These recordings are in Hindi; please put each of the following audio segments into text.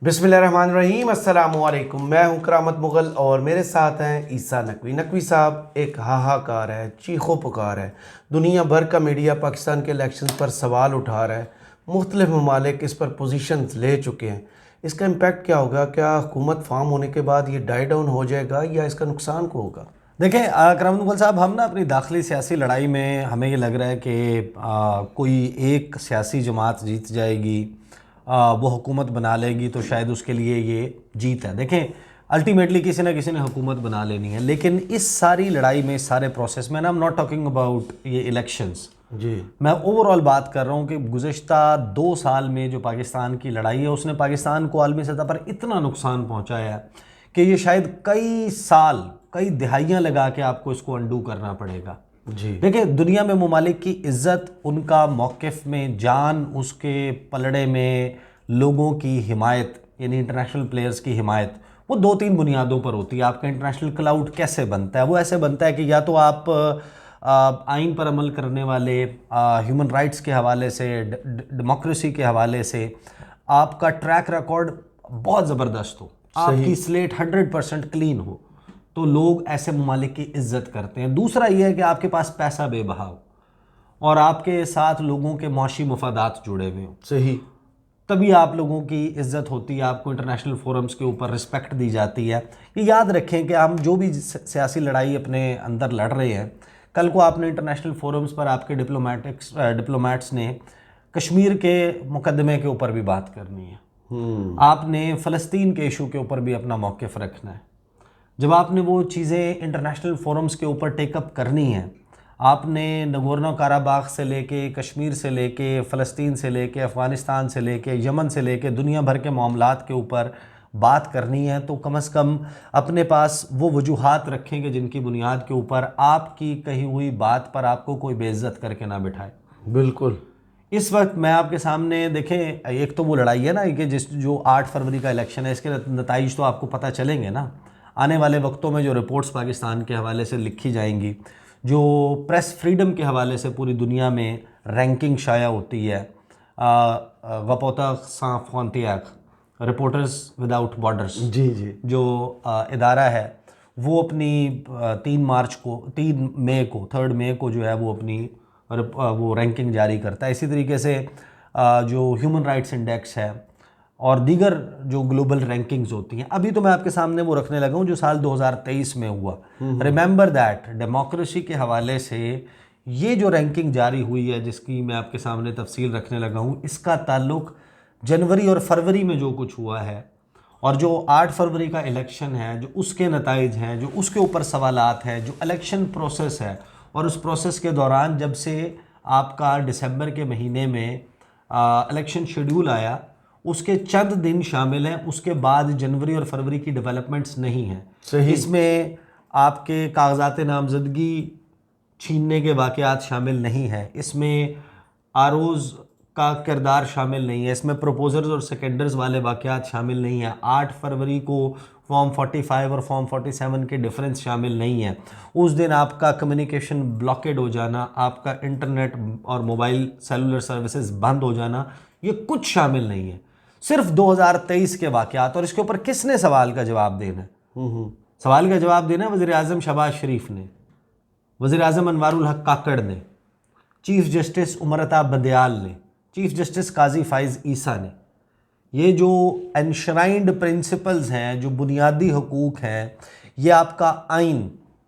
बिस्मिल्लाहिर्रहमानिर्रहीम, अस्सलामुअलैकुम। मैं हूं करामत मुग़ल और मेरे साथ हैं ईसा नकवी। नकवी साहब, एक हाहाकार है, चीखो पुकार है। दुनिया भर का मीडिया पाकिस्तान के इलेक्शन पर सवाल उठा रहा है। मुख्तलिफ ममालिक इस पर पोजीशन ले चुके हैं। इसका इम्पेक्ट क्या होगा? क्या हुकूमत फार्म होने के बाद ये डाई डाउन हो जाएगा या इसका नुकसान को होगा? देखें करामत मुग़ल साहब, हम ना अपनी दाखिली सियासी लड़ाई में हमें ये लग रहा है कि कोई एक सियासी जमात जीत जाएगी, वो हुकूमत बना लेगी तो शायद उसके लिए ये जीत है। देखें, अल्टीमेटली किसी ना किसी ने हुकूमत बना लेनी है, लेकिन इस सारी लड़ाई में, इस सारे प्रोसेस में ना, I am not talking about ये इलेक्शंस, जी, मैं ओवरऑल बात कर रहा हूँ कि गुज़श्ता 2 साल में जो पाकिस्तान की लड़ाई है उसने पाकिस्तान को आलमी सतह पर इतना नुकसान पहुँचाया है कि ये शायद कई साल, कई दिहाइयाँ लगा के आपको इसको अंडू करना पड़ेगा। जी, देखिए, दुनिया में ममालिक की इज़्ज़त, उनका मौक़िफ़ में जान, उसके पलड़े में लोगों की हिमायत, यानी इंटरनेशनल प्लेयर्स की हिमायत, वो 2-3 बुनियादों पर होती है। आपका इंटरनेशनल क्लाउड कैसे बनता है? वो ऐसे बनता है कि या तो आप आइन पर अमल करने वाले, ह्यूमन राइट्स के हवाले से, डेमोक्रेसी के हवाले से आपका ट्रैक रिकॉर्ड बहुत ज़बरदस्त हो, आपकी स्लेट 100% क्लीन हो, तो लोग ऐसे ममालिक की इज्जत करते हैं। दूसरा यह है कि आपके पास पैसा बेबहाव और आपके साथ लोगों के मौशी मफादात जुड़े हुए हों, सही, तभी आप लोगों की इज्जत होती है, आपको इंटरनेशनल फोरम्स के ऊपर रिस्पेक्ट दी जाती है। ये याद रखें कि हम जो भी सियासी लड़ाई अपने अंदर लड़ रहे हैं, कल को आपने इंटरनेशनल फोरम्स पर आपके डिप्लोमेट्स ने कश्मीर के मुकदमे के ऊपर भी बात करनी है, आपने फ़लस्तीन के इशू के ऊपर भी अपना मौक़िफ़ रखना है। जब आपने वो चीज़ें इंटरनेशनल फोरम्स के ऊपर टेकअप करनी है, आपने नगोर्नो काराबाग से लेके, कश्मीर से लेके, फ़लस्तीन से लेके, अफ़गानिस्तान से लेके, यमन से लेके दुनिया भर के मामलात के ऊपर बात करनी है, तो कम से कम अपने पास वो वजूहात रखें कि जिनकी बुनियाद के ऊपर आपकी कही हुई बात पर आपको कोई बेइज्जत करके ना बिठाए। बिल्कुल, इस वक्त मैं आपके सामने, देखें, एक तो वो लड़ाई है ना कि जो 8 फरवरी का इलेक्शन है, इसके नताइज तो आपको पता चलेंगे ना आने वाले वक्तों में। जो रिपोर्ट्स पाकिस्तान के हवाले से लिखी जाएंगी, जो प्रेस फ्रीडम के हवाले से पूरी दुनिया में रैंकिंग शाया होती है, गपोता सां फ्रॉन्टियर, रिपोर्टर्स विदाउट बॉर्डर्स, जी, जी, जो इदारा है, वो अपनी 3 मई को, 3 मई को जो है वो अपनी वो रैंकिंग जारी करता है। इसी तरीके से जो ह्यूमन राइट्स इंडेक्स है और दीगर जो ग्लोबल रैंकिंग्स होती हैं, अभी तो मैं आपके सामने वो रखने लगा हूँ जो साल 2023 में हुआ। रिमेंबर दैट, डेमोक्रेसी के हवाले से ये जो रैंकिंग जारी हुई है, जिसकी मैं आपके सामने तफसील रखने लगा हूँ, इसका ताल्लुक जनवरी और फरवरी में जो कुछ हुआ है और जो 8 फरवरी का इलेक्शन है, जो उसके नताइज हैं, जो उसके ऊपर सवालात हैं, जो इलेक्शन प्रोसेस है, और उस प्रोसेस के दौरान जब से आपका दिसंबर के महीने में इलेक्शन शेड्यूल आया, उसके चंद दिन शामिल हैं, उसके बाद जनवरी और फरवरी की डेवलपमेंट्स नहीं हैं। सही, इसमें आपके कागजात नामजदगी छीनने के वाक़यात शामिल नहीं हैं, इसमें आरोज़ का किरदार शामिल नहीं है, इसमें प्रपोजर्स और सेकेंडर्स वाले वाक़यात शामिल नहीं हैं, 8 फरवरी को फॉर्म 45 और फॉर्म 47 के डिफरेंस शामिल नहीं है, उस दिन आपका कम्युनिकेशन ब्लॉकेड हो जाना, आपका इंटरनेट और मोबाइल सेलुलर सर्विसेज बंद हो जाना, ये कुछ शामिल नहीं है। सिर्फ 2023 के वाक़यात, और इसके ऊपर किसने सवाल का जवाब देना है? सवाल का जवाब देना है वज़ीर आज़म शहबाज शरीफ ने, वज़ीर आज़म अनवारुल हक काकड़ ने, चीफ जस्टिस उमर अता बंदयाल ने, चीफ जस्टिस काजी फ़ाइज़ ईसा ने। ये जो एनश्राइंड प्रिंसिपल्स हैं, जो बुनियादी हकूक़ हैं, ये आपका आइन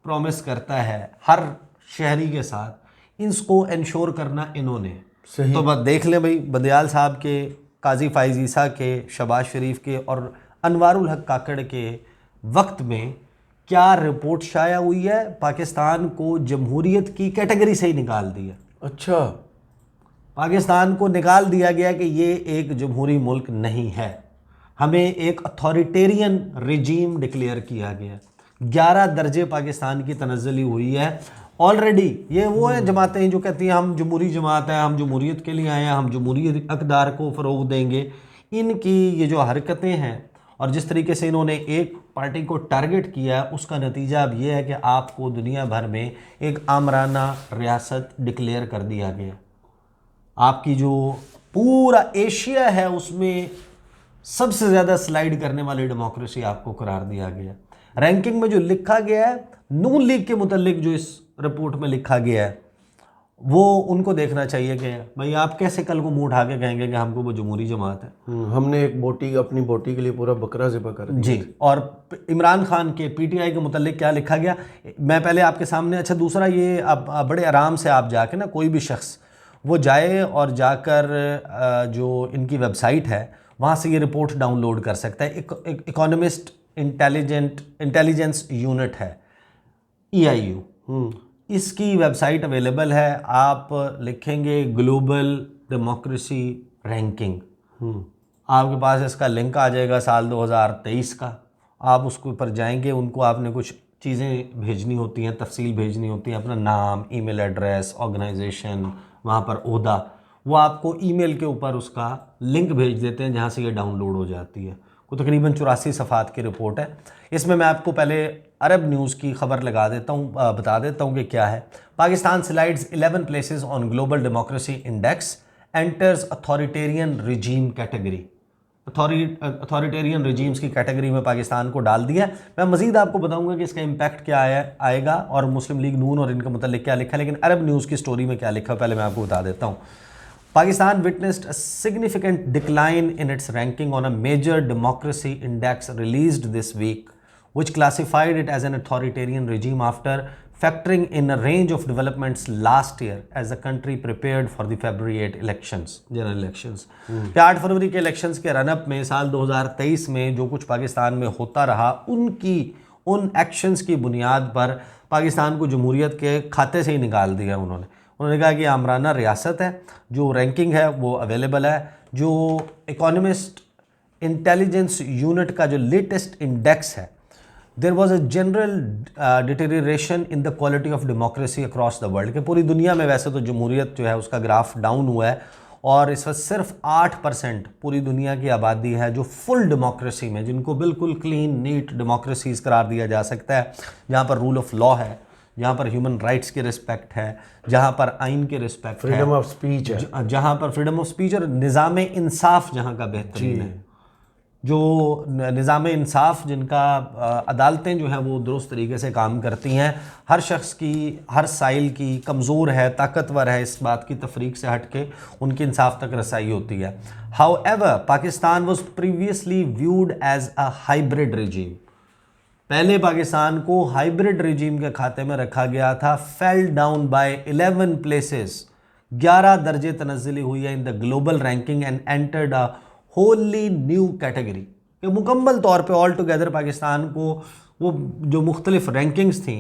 प्रॉमिस करता है हर शहरी के साथ, इसको इंश्योर करना इन्होंने। सही, तो बस देख लें भाई, बंदयाल साहब के, काजी फ़ाइज़ ईसा के, शहबाज शरीफ के और अनवारुल हक काकड़ के वक्त में क्या रिपोर्ट शाया हुई है। पाकिस्तान को जमहूरियत की कैटेगरी से ही निकाल दिया। अच्छा, पाकिस्तान को निकाल दिया गया कि ये एक जमहूरी मुल्क नहीं है, हमें एक अथॉरिटेरियन रिजीम डिक्लेयर किया गया। 11 दर्जे पाकिस्तान की तनज़्ज़ुली हुई है ऑलरेडी। ये वो है जमातें जो कहती हैं हम जमहूरी जमात हैं, हम जमहूरियत के लिए आए हैं, हम जमहूरी अक़दार को फ़रोग़ देंगे। इनकी ये जो हरकतें हैं और जिस तरीके से इन्होंने एक पार्टी को टारगेट किया है, उसका नतीजा अब ये है कि आपको दुनिया भर में एक आमराना रियासत डिक्लेयर कर दिया गया। आपकी जो पूरा एशिया है उसमें सबसे ज़्यादा स्लाइड करने वाली डेमोक्रेसी आपको करार दिया गया। रैंकिंग में जो लिखा गया है, नून लीग के मुतालिक जो इस रिपोर्ट में लिखा गया है, वो उनको देखना चाहिए कि भाई आप कैसे कल को मुंह उठा के कहेंगे कि हमको वो जमहूरी जमात है। हमने एक बोटी, अपनी बोटी के लिए पूरा बकरा ज़िबा कर दिया। जी। और इमरान खान के पीटीआई के मुतालिक क्या लिखा गया, मैं पहले आपके सामने, अच्छा दूसरा ये आप बड़े आराम से आप जाके ना, कोई भी शख्स वो जाए और जाकर जो इनकी वेबसाइट है वहाँ से ये रिपोर्ट डाउनलोड कर सकता है। इकोनॉमिस्ट इंटेलिजेंस यूनिट है, EIU, इसकी वेबसाइट अवेलेबल है। आप लिखेंगे ग्लोबल डेमोक्रेसी रैंकिंग, आपके पास इसका लिंक आ जाएगा साल 2023 का। आप उसके ऊपर जाएंगे, उनको आपने कुछ चीज़ें भेजनी होती हैं, तफसील भेजनी होती है, अपना नाम, ईमेल एड्रेस, ऑर्गेनाइजेशन, वहाँ पर ओहदा, वो आपको ईमेल के ऊपर उसका लिंक भेज देते हैं जहाँ से ये डाउनलोड हो जाती है। को तकरीबन 84 सफ़ात की रिपोर्ट है। इसमें मैं आपको पहले अरब न्यूज़ की खबर लगा देता हूँ, बता देता हूँ कि क्या है। Pakistan slides 11 places on global democracy index, enters authoritarian regime category. Authoritarian regimes की कैटेगरी में पाकिस्तान को डाल दिया। मैं मज़ीद आपको बताऊंगा कि इसका इम्पैक्ट क्या आएगा और मुस्लिम लीग नून और इनके मुतालिक क्या लिखा है, लेकिन अरब न्यूज़ की स्टोरी में क्या लिखा है पहले मैं आपको बता देता हूँ। Pakistan witnessed a significant decline in its ranking on a major democracy index released this week, which classified it as an authoritarian regime after factoring in a range of developments last year as the country prepared for the February 8 elections, general elections. 8 फरवरी के इलेक्शंस के रनअप में साल 2023 में जो कुछ पाकिस्तान में होता रहा, उन एक्शंस की बुनियाद पर पाकिस्तान को जमहूरियत के खाते से ही निकाल दिया उन्होंने कहा कि आमराना रियासत है। जो रैंकिंग है वो अवेलेबल है। जो इकोनॉमिस्ट इंटेलिजेंस यूनिट का जो लेटेस्ट इंडेक्स है, there was a general deterioration in the quality of democracy across the world, कि पूरी दुनिया में वैसे तो जमहूरियत जो है उसका ग्राफ डाउन हुआ है, और इस वक्त सिर्फ 8% पूरी दुनिया की आबादी है जो फुल डेमोक्रेसी में, जिनको बिल्कुल क्लीन नीट डेमोक्रेसीज करार दिया जा सकता है, जहाँ पर रूल ऑफ लॉ है, जहाँ पर ह्यूमन राइट्स की रिस्पेक्ट है, जहाँ पर आइन की रिस्पेक्ट है, फ्रीडम ऑफ स्पीच है, जहाँ पर फ्रीडम ऑफ स्पीच और निज़ाम इंसाफ जहाँ का बेहतरीन है। जो निज़ाम इंसाफ, जिनका अदालतें जो हैं वो दुरुस्त तरीके से काम करती हैं, हर शख्स की, हर साइल की, कमज़ोर है, ताकतवर है, इस बात की तफरीक से हट के उनकी इंसाफ तक रसाई होती है। However Pakistan was previously viewed as a hybrid regime, पहले पाकिस्तान को हाइब्रिड रिजीम के खाते में रखा गया था। फेल डाउन बाय 11 प्लेसेस, 11 दर्जे तनज़्ज़ुली हुई है इन the global ranking and entered a Holi new category, कि मुकम्मल तौर पे ऑल टुगेदर पाकिस्तान को वो जो मुख्तलिफ रैंकिंग्स थी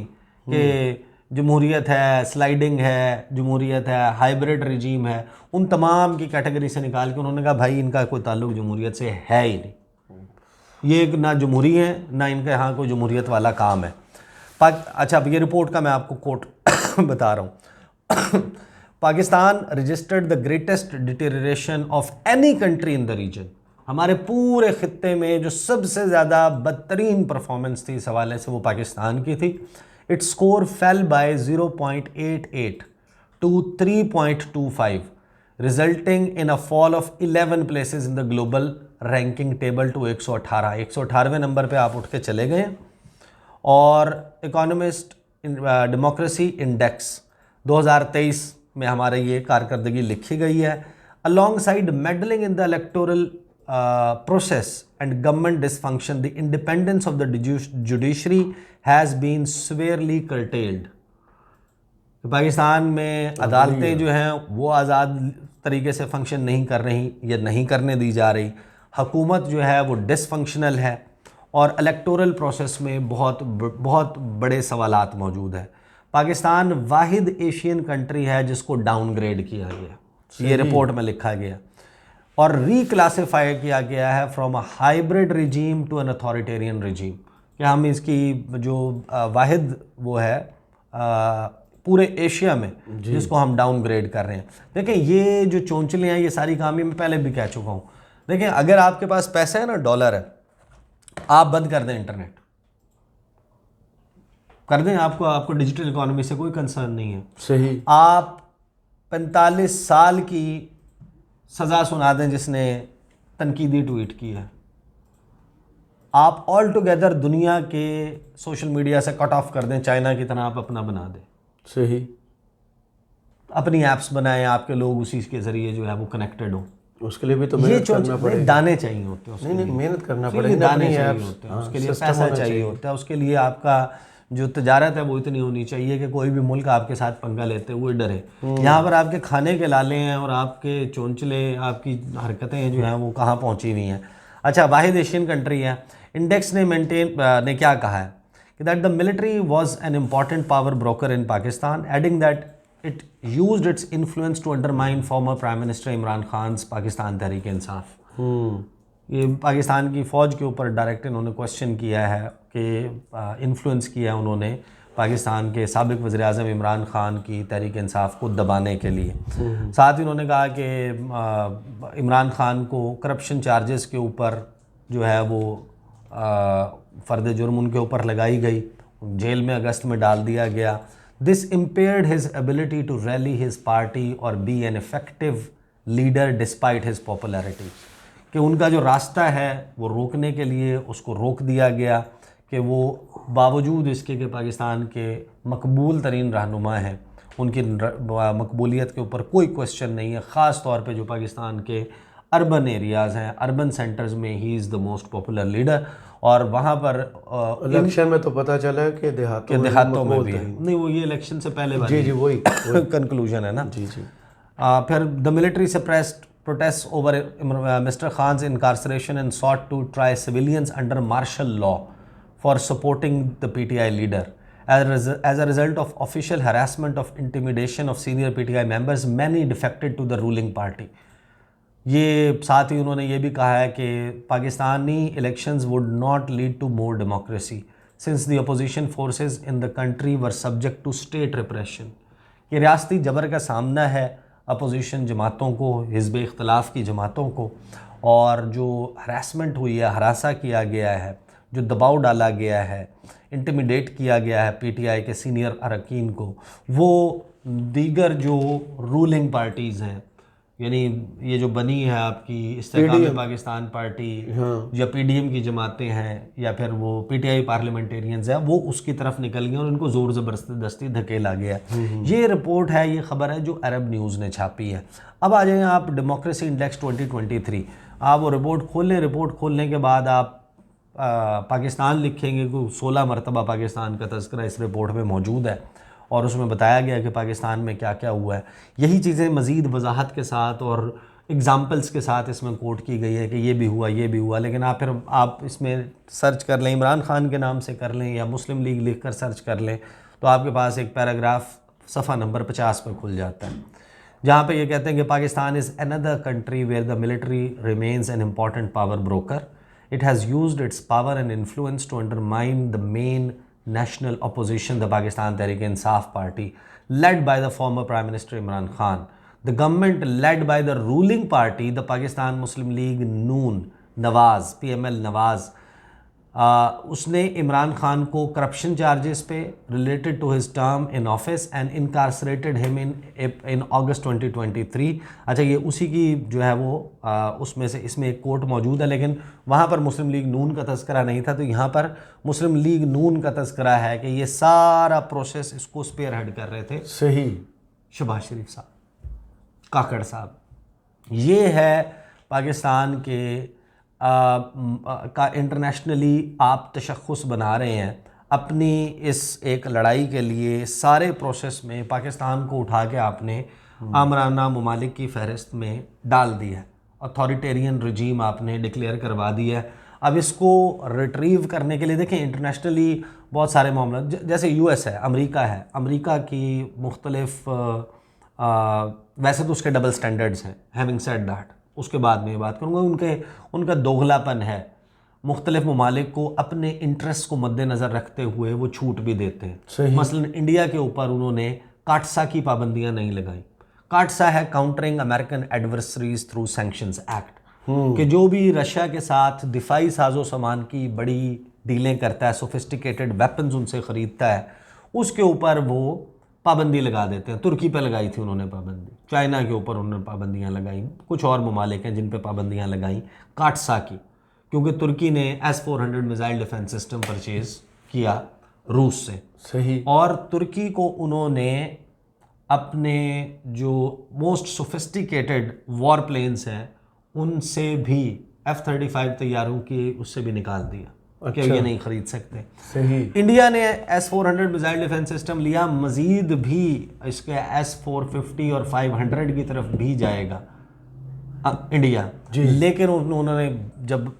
कि जमहूरियत है, स्लाइडिंग है, जमहूरियत है, हाइब्रिड रिजीम है, उन तमाम की कैटेगरी से निकाल के उन्होंने कहा भाई इनका कोई ताल्लुक जमहूरियत से है ही नहीं, ये ना जमहूरी है ना इनके यहाँ कोई जमहूरियत वाला काम है। अच्छा, अब ये रिपोर्ट का मैं आपको कोट बता रहा हूँ। Pakistan registered the greatest deterioration of any country in the region, हमारे पूरे खित्ते में जो सबसे ज़्यादा बदतरीन परफॉर्मेंस थी इस हवाले से वो पाकिस्तान की थी। Its score fell by 0.88 to 3.25, resulting in a fall of 11 places in the global ranking table to 118। 118वें नंबर पे आप उठ के चले गए। और इकोनॉमिस्ट डेमोक्रेसी इंडेक्स 2023 में हमारे ये कारकर्दगी लिखी गई है। Alongside meddling in the electoral process and government dysfunction, the independence of the judiciary has been severely curtailed. Pakistan में अदालतें जो हैं वो आज़ाद तरीके से फंक्शन नहीं कर रही या नहीं करने दी जा रही, हुकूमत जो है वो डिसफंक्शनल है, और इलेक्टोरल प्रोसेस में बहुत बड़े सवालात मौजूद है। पाकिस्तान वाहिद एशियन कंट्री है जिसको डाउनग्रेड किया गया, ये रिपोर्ट में लिखा गया, और रिक्लासीफाई किया गया है from a hybrid regime to an authoritarian regime, कि हम इसकी जो वाहिद वो है पूरे एशिया में जिसको हम डाउनग्रेड कर रहे हैं। देखें, ये जो चोंचले हैं ये सारी काम मैं पहले भी कह चुका हूँ। देखें, अगर आपके पास पैसा है ना, डॉलर है, आप बंद कर दें, इंटरनेट कर दें, आपको डिजिटल इकोनॉमी से कोई कंसर्न नहीं है, सही। आप 45 साल की सज़ा सुना दें जिसने तनकीदी ट्वीट की है, आप ऑल टुगेदर दुनिया के सोशल मीडिया से कट ऑफ कर दें, चाइना की तरह आप अपना बना दें, सही। अपनी ऐप्स बनाएं, आपके लोग उसी के ज़रिए जो है वो कनेक्टेड हो। उसके लिए भी तो ये मेहनत करना पड़ेगा। दाने चाहिए होते हैं उसके नहीं, लिए। मेहनत करना उसके लिए पड़ेगा, दाने अपनी चाहिए ऐप्स, होते हैं, हाँ, उसके लिए सिस्टम पैसा होना चाहिए होता है, उसके लिए आपका जो तजारत है वो इतनी होनी चाहिए कि कोई भी मुल्क आपके साथ पंगा लेते हुए डरे। यहाँ पर आपके खाने के लाले हैं और आपके चोंचले, आपकी हरकतें जो हैं वो कहाँ पहुँची हुई हैं। अच्छा, वाहिद एशियन कंट्री है। इंडेक्स ने क्या कहा है कि that the military was an important power broker in Pakistan, adding that it used its influence to undermine former prime minister Imran Khan Pakistan Tehreek Insaf. ये पाकिस्तान की फ़ौज के ऊपर डायरेक्ट इन्होंने क्वेश्चन किया है कि इन्फ्लुएंस किया है उन्होंने पाकिस्तान के साबिक़ वज़ीर-ए-आज़म इमरान खान की तहरीक इंसाफ को दबाने के लिए। साथ ही उन्होंने कहा कि इमरान खान को करप्शन चार्जेस के ऊपर जो है वो फ़र्द जुर्म उनके ऊपर लगाई गई, जेल में अगस्त में डाल दिया गया। This impaired his ability to rally his party और be an effective leader despite his popularity, कि उनका जो रास्ता है वो रोकने के लिए उसको रोक दिया गया, कि वो बावजूद इसके कि पाकिस्तान के मकबूल तरीन रहनुमा हैं, उनकी मकबूलियत के ऊपर कोई क्वेश्चन नहीं है। ख़ास तौर पे जो पाकिस्तान के अर्बन एरियाज़ हैं, अर्बन सेंटर्स में he is the most popular leader. और वहाँ पर इलेक्शन में तो पता चला है कि देहातों में भी है। नहीं, वो ये इलेक्शन से पहले वाली जी वही कंक्लूजन है ना। जी। फिर the military suppressed protests over Mr. Khan's incarceration and sought to try civilians under martial law for supporting the PTI leader. As a result of official harassment of intimidation of senior PTI members, many defected to the ruling party. ये साथ ही उन्होंने ये भी कहा है कि Pakistani elections would not lead to more democracy since the opposition forces in the country were subject to state repression. ये रियासती जबर का सामना है अपोजिशन जमातों को, हिज़्ब इख्तिलाफ़ की जमातों को, और जो हरासमेंट हुई है, हरासा किया गया है, जो दबाव डाला गया है, इंटिमिडेट किया गया है पीटीआई के सीनियर अरकान को, वो दीगर जो रूलिंग पार्टीज़ हैं, यानी ये जो बनी है आपकी इस्तेकाम पाकिस्तान पार्टी, या पीडीएम की जमातें हैं, या फिर वो पीटीआई पार्लियामेंटेरियंस हैं, वो उसकी तरफ निकल गए और उनको ज़ोर ज़बरदस्ती धकेला गया। ये रिपोर्ट है, ये खबर है जो अरब न्यूज़ ने छापी है। अब आ जाएँ आप डेमोक्रेसी इंडेक्स 2023, आप वो रिपोर्ट खोल लें। रिपोर्ट खोलने के बाद आप पाकिस्तान लिखेंगे को 16 मरतबा पाकिस्तान का तज़किरा इस रिपोर्ट में मौजूद है और उसमें बताया गया कि पाकिस्तान में क्या क्या हुआ है। यही चीज़ें मज़ीद वजाहत के साथ और एग्ज़ाम्पल्स के साथ इसमें कोट की गई है कि ये भी हुआ, ये भी हुआ। लेकिन आप इसमें सर्च कर लें, इमरान खान के नाम से कर लें या मुस्लिम लीग लिख कर सर्च कर लें, तो आपके पास एक पैराग्राफ सफ़ा नंबर 50 पर खुल जाता है, जहाँ पे ये कहते हैं कि Pakistan is another country where the military remains an important power broker. It has used its power and influence to undermine the main national opposition, the Pakistan Tehreek-e-Insaf Party, led by the former Prime Minister Imran Khan. The government led by the ruling party, the Pakistan Muslim League Noon, Nawaz, PML Nawaz, उसने इमरान खान को करप्शन चार्जेस पे related to his term in office and incarcerated him in August 2023. अच्छा, ये उसी की जो है वो उसमें से इसमें एक कोट मौजूद है, लेकिन वहाँ पर मुस्लिम लीग नून का तज़किरा नहीं था, तो यहाँ पर मुस्लिम लीग नून का तज़किरा है कि ये सारा प्रोसेस इसको स्पेयर हेड कर रहे थे सही शहबाज शरीफ साहब, काकड़ साहब। ये है पाकिस्तान के का इंटरनेशनली आप तशख़्ख़ुस बना रहे हैं अपनी इस एक लड़ाई के लिए। सारे प्रोसेस में पाकिस्तान को उठा के आपने आमराना ममालिक की फ़हरिस्त में डाल दिया है, अथॉरिटेरियन रजीम आपने डिक्लेयर करवा दिया है। अब इसको रिट्रीव करने के लिए देखें, इंटरनेशनली बहुत सारे मामला, जैसे यूएस है, अमेरिका की मुख्तलिफ वैसे तो उसके डबल स्टैंडर्ड्स हैं, हैविंग सेड दैट, उसके बाद में बात करूँगा, उनका दोगलापन है। मुख्तलिफ ममालिक को अपने इंटरेस्ट को मद्देनज़र रखते हुए वो छूट भी देते हैं। मसलन इंडिया के ऊपर उन्होंने काटसा की पाबंदियाँ नहीं लगाई। काटसा है countering American adversaries through sanctions act, कि जो भी रशिया के साथ दिफाई साजो सामान की बड़ी डीलें करता है, सोफिस्टिकेटेड वेपन्स उनसे ख़रीदता है, उसके ऊपर वो पाबंदी लगा देते हैं। तुर्की पे लगाई थी उन्होंने पाबंदी, चाइना के ऊपर उन्होंने पाबंदियां लगाई, कुछ और ममालिक हैं जिन पे पाबंदियां लगाई काटसा की, क्योंकि तुर्की ने S-400 missile defence system purchase किया रूस से। सही। और तुर्की को उन्होंने अपने जो मोस्ट सोफिस्टिकेटेड वॉर प्लेन्स हैं उनसे भी F-35 तैयारों की उससे भी निकाल दिया कि ये नहीं खरीद सकते। सही। इंडिया ने S-400 मिसाइल डिफेंस सिस्टम लिया, मजीद भी इसके S-450 और 500 की तरफ भी जाएगा इंडिया। लेकिन उन्होंने जब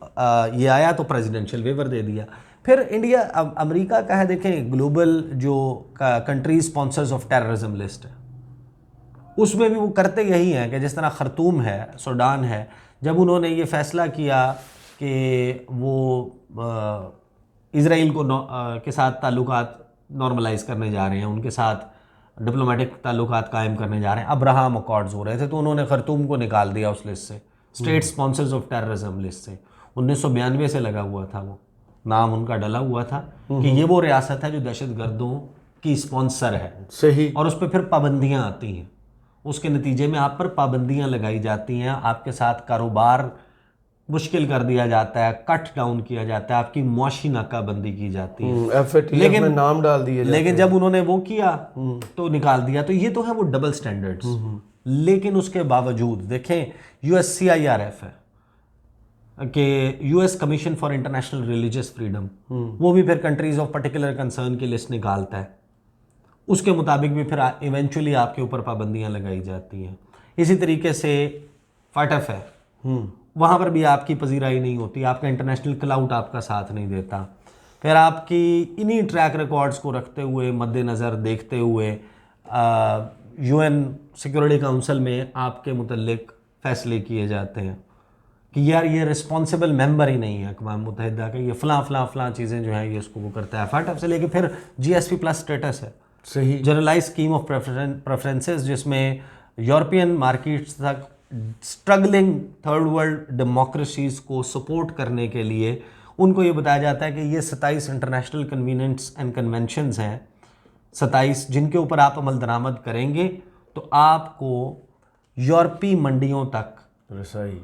ये आया तो प्रेसिडेंशियल वेवर दे दिया। फिर इंडिया अमेरिका का है, देखें ग्लोबल जो country sponsors of terrorism list है उसमें भी वो करते यही हैं कि जिस तरह खर्तूम है, सूडान है, जब उन्होंने ये फैसला किया कि वो इज़राइल को के साथ ताल्लुकात नॉर्मलाइज करने जा रहे हैं, उनके साथ डिप्लोमेटिक ताल्लुकात कायम करने जा रहे हैं, अब्राहम अकॉर्ड्स हो रहे थे, तो उन्होंने खर्तूम को निकाल दिया उस लिस्ट से, state sponsors of terrorism list से। 1992 से लगा हुआ था, वो नाम उनका डला हुआ था कि ये वो रियासत है जो दहशतगर्दों की स्पॉन्सर है। सही। और उस पर फिर पाबंदियाँ आती हैं, उसके नतीजे में आप पर पाबंदियाँ लगाई जाती हैं, आपके साथ कारोबार मुश्किल कर दिया जाता है, कट डाउन किया जाता है, आपकी मुआशी नाकाबंदी की जाती है। FATF में नाम डाल दिए जाते लेकिन जब उन्होंने वो किया तो निकाल दिया। तो ये तो है वो डबल स्टैंडर्ड्स। लेकिन उसके बावजूद देखें USCIRF है कि US commission for international religious freedom, वो भी फिर कंट्रीज ऑफ पर्टिकुलर कंसर्न की लिस्ट निकालता है, उसके मुताबिक भी फिर इवेंचुअली आपके ऊपर पाबंदियां लगाई जाती हैं। इसी तरीके से FATF है, वहाँ पर भी आपकी पजीराई नहीं होती, आपका इंटरनेशनल क्लाउट आपका साथ नहीं देता। फिर आपकी इन्हीं ट्रैक रिकॉर्ड्स को रखते हुए, मद्देनज़र देखते हुए UN सिक्योरिटी काउंसिल में आपके मुतल्लिक फ़ैसले किए जाते हैं कि यार ये रिस्पॉन्सिबल मेंबर ही नहीं है अक़वाम मुत्तहिदा का, ये फ़लाँ चीज़ें जो हैं ये उसको वो करता है। FATF से लेके फिर GSP+ स्टेटस है, सही, जनरलाइज स्कीम ऑफ प्रेफरेंसेस, जिसमें यूरोपियन मार्केट्स तक स्ट्रगलिंग थर्ड वर्ल्ड डेमोक्रेसीज़ को सपोर्ट करने के लिए उनको ये बताया जाता है कि ये 27 इंटरनेशनल कन्वीनेंट्स एंड कन्वेंशंस हैं, 27 जिनके ऊपर आप अमल दरामद करेंगे तो आपको यूरोपीय मंडियों तक रसाई,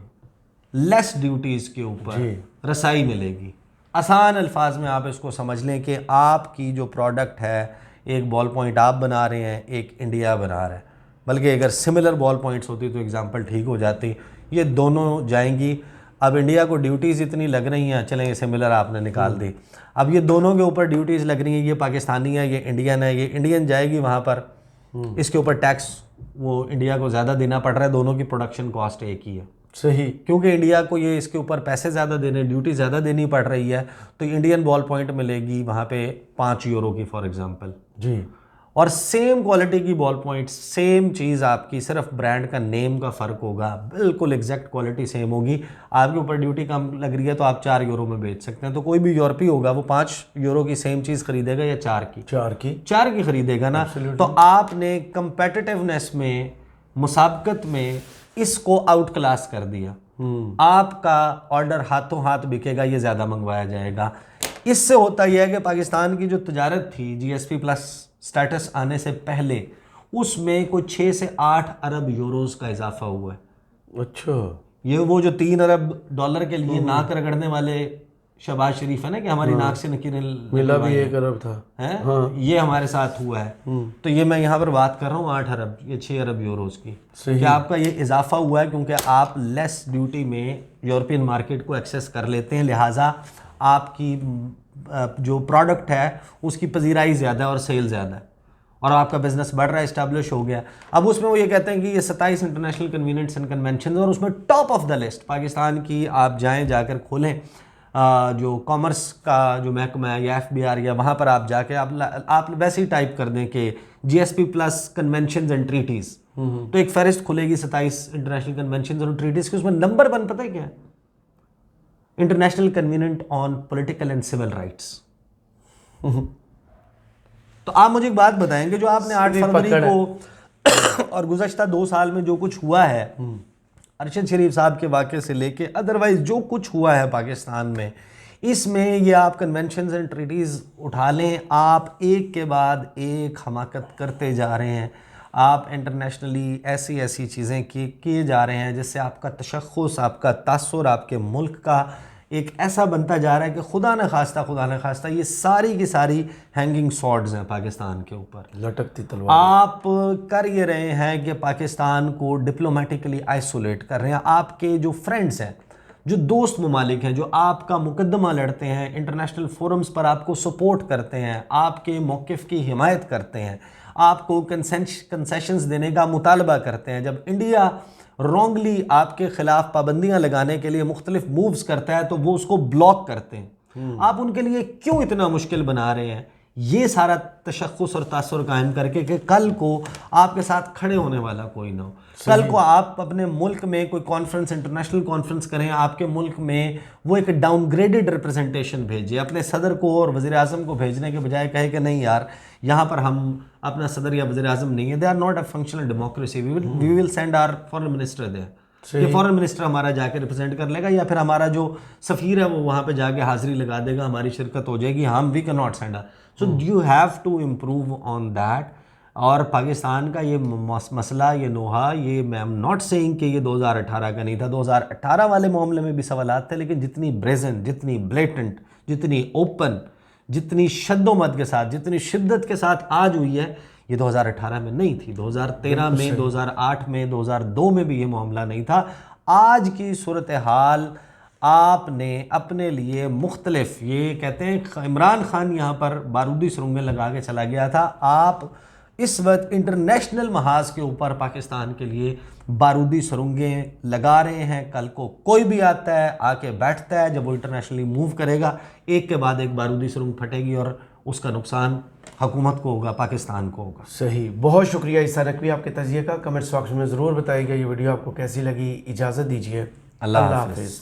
लेस ड्यूटीज़ के ऊपर रसाई मिलेगी। आसान अल्फाज में आप इसको समझ लें कि आपकी जो प्रोडक्ट है, एक बॉल पॉइंट आप बना रहे हैं, एक इंडिया बना रहा है, बल्कि अगर सिमिलर बॉल पॉइंट्स होती तो एग्जांपल ठीक हो जाती। ये दोनों जाएंगी। अब इंडिया को ड्यूटीज़ इतनी लग रही हैं, चलें ये सिमिलर आपने निकाल दी, अब ये दोनों के ऊपर ड्यूटीज़ लग रही हैं, ये पाकिस्तानी है, ये इंडियन है, ये इंडियन जाएगी वहाँ पर, इसके ऊपर टैक्स वो इंडिया को ज़्यादा देना पड़ रहा है, दोनों की प्रोडक्शन कॉस्ट एक ही है। सही, क्योंकि इंडिया को ये इसके ऊपर पैसे ज़्यादा देने, ड्यूटी ज़्यादा देनी पड़ रही है, तो इंडियन बॉल पॉइंट मिलेगी वहाँ पे 5 यूरो की फॉर एग्जांपल जी, और सेम क्वालिटी की बॉल पॉइंट, सेम चीज़ आपकी, सिर्फ ब्रांड का नेम का फ़र्क होगा, बिल्कुल एग्जैक्ट क्वालिटी सेम होगी। आपके ऊपर ड्यूटी कम लग रही है तो आप 4 यूरो में बेच सकते हैं। तो कोई भी यूरोपी होगा वो 5 यूरो की सेम चीज़ खरीदेगा या 4 की? 4 की खरीदेगा ना। तो आपने कंपेटिटिवनेस में, मुसाबकत में इसको आउट क्लास कर दिया। आपका ऑर्डर हाथों हाथ बिकेगा, ये ज़्यादा मंगवाया जाएगा। इससे होता यह है कि पाकिस्तान की जो तजारत थी GSP+ स्टेटस आने से पहले, उसमें कोई 6 से 8 अरब यूरोस का इजाफा हुआ है। अच्छा, ये वो जो 3 अरब डॉलर के लिए नाक रगड़ने वाले शहबाज शरीफ है ना कि हमारी नाक से नकीरें मिला भी 1 अरब था, है? हाँ। ये हमारे साथ हुआ है। तो ये मैं यहाँ पर बात कर रहा हूँ 8 अरब, ये 6 अरब यूरोस की, कि आपका ये इजाफा हुआ है क्योंकि आप लेस ड्यूटी में यूरोपियन मार्केट को एक्सेस कर लेते हैं, लिहाजा आपकी जो प्रोडक्ट है उसकी पजीराई ज़्यादा है और सेल ज़्यादा है और आपका बिजनेस बढ़ रहा है, इस्टेब्लिश हो गया। अब उसमें वो ये कहते हैं कि ये 27 इंटरनेशनल कन्वीनेंट्स एंड कन्वेंशन और उसमें top of the list Pakistan की, आप जाएं जाकर खोलें जो कॉमर्स का जो महकमा है या FBR या वहाँ पर आप जाके आप वैसे ही टाइप कर दें कि GSP+ कन्वेंशन एंड ट्रीटीज़, तो एक फहरिस्त खुलेगी 27 इंटरनेशनल कन्वेंशन और ट्रीटीज़ की। उसमें नंबर 1 पता है क्या है? International covenant on political and civil rights. तो आप मुझे एक बात बताएंगे, जो आपने 8 फरवरी को और गुज़श्ता 2 साल में जो कुछ हुआ है अरशद शरीफ साहब के वाक़े से लेके अदरवाइज जो कुछ हुआ है पाकिस्तान में, इसमें ये आप कन्वेंशंस एंड ट्रीटीज़ उठा लें, आप एक के बाद एक हमाकत करते जा रहे हैं, आप इंटरनेशनली ऐसी चीज़ें किए जा रहे हैं जिससे आपका तशख़्ख़ुस, आपका तासुर, आपके मुल्क का एक ऐसा बनता जा रहा है कि खुदा न खास्ता ये सारी की सारी हैंगिंग सॉर्ड्स हैं पाकिस्तान के ऊपर, लटकती तलवार। आप कर ये रहे हैं कि पाकिस्तान को डिप्लोमेटिकली आइसोलेट कर रहे हैं। आपके जो फ्रेंड्स हैं, जो दोस्त ममालिक हैं, जो आपका मुकदमा लड़ते हैं, इंटरनेशनल फोरम्स पर आपको सपोर्ट करते हैं, आपके मौक़िफ़ की हिमायत करते हैं, आपको कंसेशंस देने का मुतालबा करते हैं, जब इंडिया रॉन्गली आपके ख़िलाफ़ पाबंदियाँ लगाने के लिए मुख्तलिफ मूव्स करता है तो वो उसको ब्लॉक करते हैं। आप उनके लिए क्यों इतना मुश्किल बना रहे हैं? ये सारा तशख़्ख़ुस और तासुर कायम करके कि कल को आपके साथ खड़े होने वाला कोई ना हो। कल को आप अपने मुल्क में कोई कॉन्फ्रेंस, इंटरनेशनल कॉन्फ्रेंस करें, आपके मुल्क में वो एक डाउनग्रेडेड रिप्रेजेंटेशन भेजे, अपने सदर को और वज़ीर आज़म को भेजने के बजाय कहे कि नहीं यार, यहाँ पर हम अपना सदर या वज़ीर आज़म नहीं है, they are not a functional democracy, we will send our foreign minister there. ये फॉरेन मिनिस्टर हमारा जाके रिप्रेजेंट कर लेगा, या फिर हमारा जो सफ़ीर है वो वहाँ पे जाके हाज़िरी लगा देगा, हमारी शिरकत हो जाएगी, हम we can not send. So you have to improve on that. और पाकिस्तान का ये मसला, ये नोहा, ये मैं एम नॉट सेइंग कि ये 2018 का नहीं था, 2018 वाले मामले में भी सवालात थे, लेकिन जितनी ब्रेजेंट, जितनी ब्लेटेंट, जितनी ओपन, जितनी शद्दोमत के साथ, जितनी शिद्दत के साथ आज हुई है, ये 2018 में नहीं थी। 2013 में, 2008 में, 2002 में भी ये मामला नहीं था। आज की सूरत हाल आपने अपने लिए मुख्तलिफ, ये कहते हैं इमरान खान यहाँ पर बारूदी सुरंगें लगा के चला गया था, आप इस वक्त इंटरनेशनल महाज के ऊपर पाकिस्तान के लिए बारूदी सुरंगें लगा रहे हैं। कल को कोई भी आता है, आके बैठता है, जब वो इंटरनेशनली मूव करेगा, एक के बाद एक बारूदी सुरंग फटेगी और उसका नुकसान हुकूमत को होगा, पाकिस्तान को होगा। सही, बहुत शुक्रिया ईसा नकवी आपके तजिए का। कमेंट्स बॉक्स में ज़रूर बताइएगा ये वीडियो आपको कैसी लगी। इजाज़त दीजिए, अल्लाह हाफ़िज़।